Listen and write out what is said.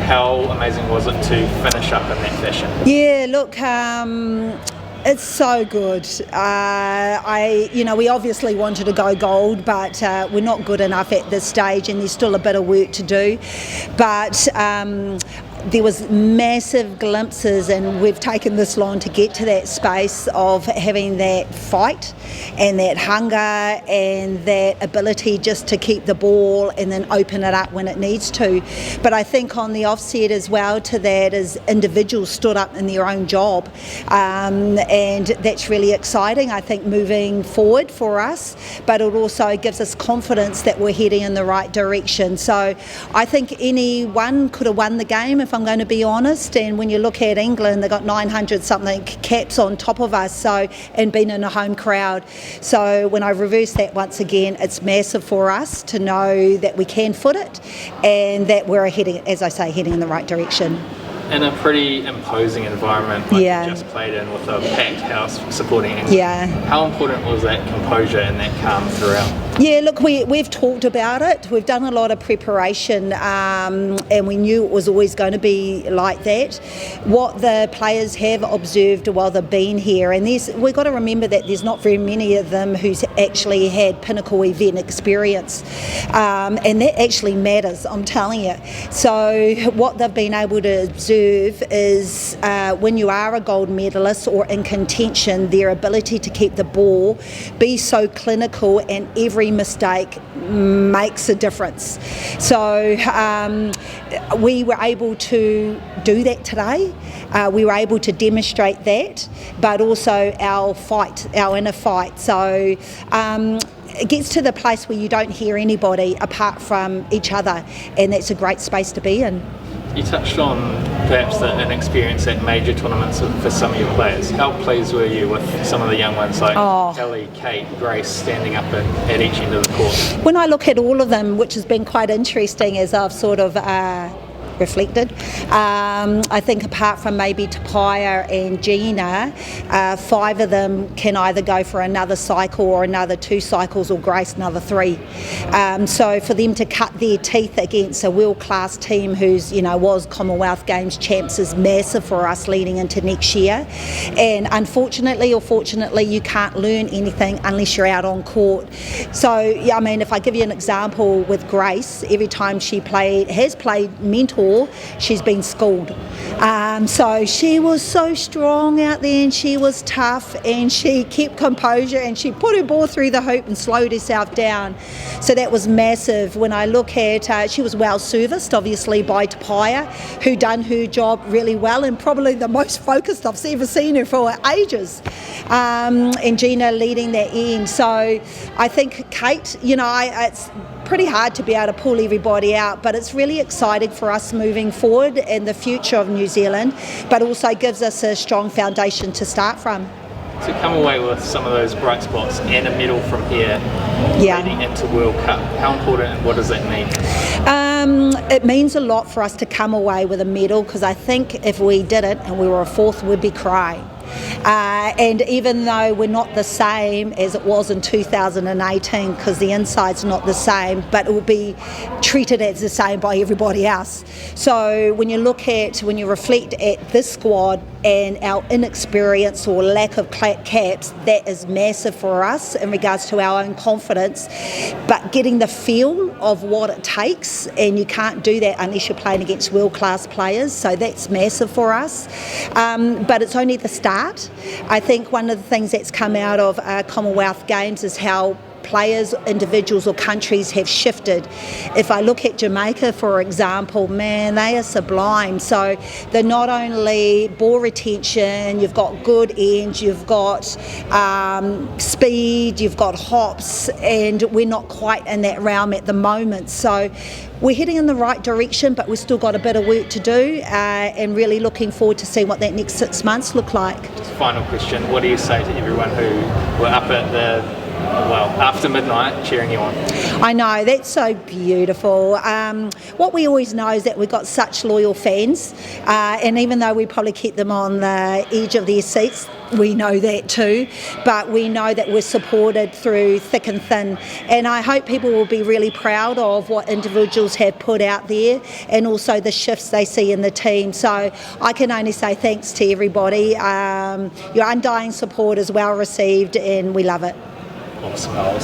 How amazing was it to finish up in that fashion? Yeah, look, it's so good. We obviously wanted to go gold, but we're not good enough at this stage, and there's still a bit of work to do. But there was massive glimpses, and we've taken this long to get to that space of having that fight and that hunger and that ability just to keep the ball and then open it up when it needs to. But I think on the offset as well to that is individuals stood up in their own job, and that's really exciting, I think, moving forward for us, but it also gives us confidence that we're heading in the right direction. So I think anyone could have won the game, if I'm going to be honest, and when you look at England, they got 900 something caps on top of us, so, and been in a home crowd. So when I reverse that once again, it's massive for us to know that we can foot it and that we're heading, as I say, heading in the right direction. In a pretty imposing environment like you just played in, with a packed house supporting England. How important was that composure and that calm throughout? Yeah, look, we've talked about it. We've done a lot of preparation, and we knew it was always going to be like that. What the players have observed while they've been here, and we've got to remember that there's not very many of them who's actually had pinnacle event experience, and that actually matters, I'm telling you. So what they've been able to observe is when you are a gold medalist or in contention, their ability to keep the ball, be so clinical, and every mistake makes a difference. So we were able to do that today. We were able to demonstrate that, but also our inner fight. So it gets to the place where you don't hear anybody apart from each other, and that's a great space to be in. You touched on perhaps the inexperience at major tournaments for some of your players. How pleased were you with some of the young ones like Kelly, Kate, Grace standing up at each end of the court? When I look at all of them, which has been quite interesting as I've sort of reflected, I think apart from maybe Tapaya and Gina, 5 of them can either go for another cycle or another 2 cycles, or Grace another 3. So for them to cut their teeth against a world-class team who's was Commonwealth Games champs is massive for us leading into next year. And unfortunately or fortunately, you can't learn anything unless you're out on court. So I mean, if I give you an example with Grace, every time she has played mentor, she's been schooled. So she was so strong out there, and she was tough, and she kept composure, and she put her ball through the hoop and slowed herself down. So that was massive. When I look at, she was well serviced, obviously, by Tapaya, who done her job really well, and probably the most focused I've ever seen her for ages. And Gina leading that end. So I think Kate, it's pretty hard to be able to pull everybody out, but it's really exciting for us moving forward and the future of New Zealand, but also gives us a strong foundation to start from. To come away with some of those bright spots and a medal from here leading into World Cup, how important and what does that mean? It means a lot for us to come away with a medal, because I think if we didn't and we were a 4th, we'd be crying. And even though we're not the same as it was in 2018, because the inside's not the same, but it will be treated as the same by everybody else. So when you reflect at this squad and our inexperience or lack of caps, that is massive for us in regards to our own confidence. But getting the feel of what it takes, and you can't do that unless you're playing against world-class players, so that's massive for us. But it's only the start. I think one of the things that's come out of Commonwealth Games is how players, individuals or countries have shifted. If I look at Jamaica, for example, man, they are sublime. So they're not only ball retention, you've got good ends, you've got speed, you've got hops, and we're not quite in that realm at the moment. So we're heading in the right direction, but we've still got a bit of work to do, and really looking forward to seeing what that next 6 months look like. Just final question, what do you say to everyone who were up at the well, after midnight, cheering you on. I know, that's so beautiful. What we always know is that we've got such loyal fans, and even though we probably keep them on the edge of their seats, we know that too, but we know that we're supported through thick and thin, and I hope people will be really proud of what individuals have put out there and also the shifts they see in the team. So I can only say thanks to everybody. Your undying support is well received and we love it. Awesome.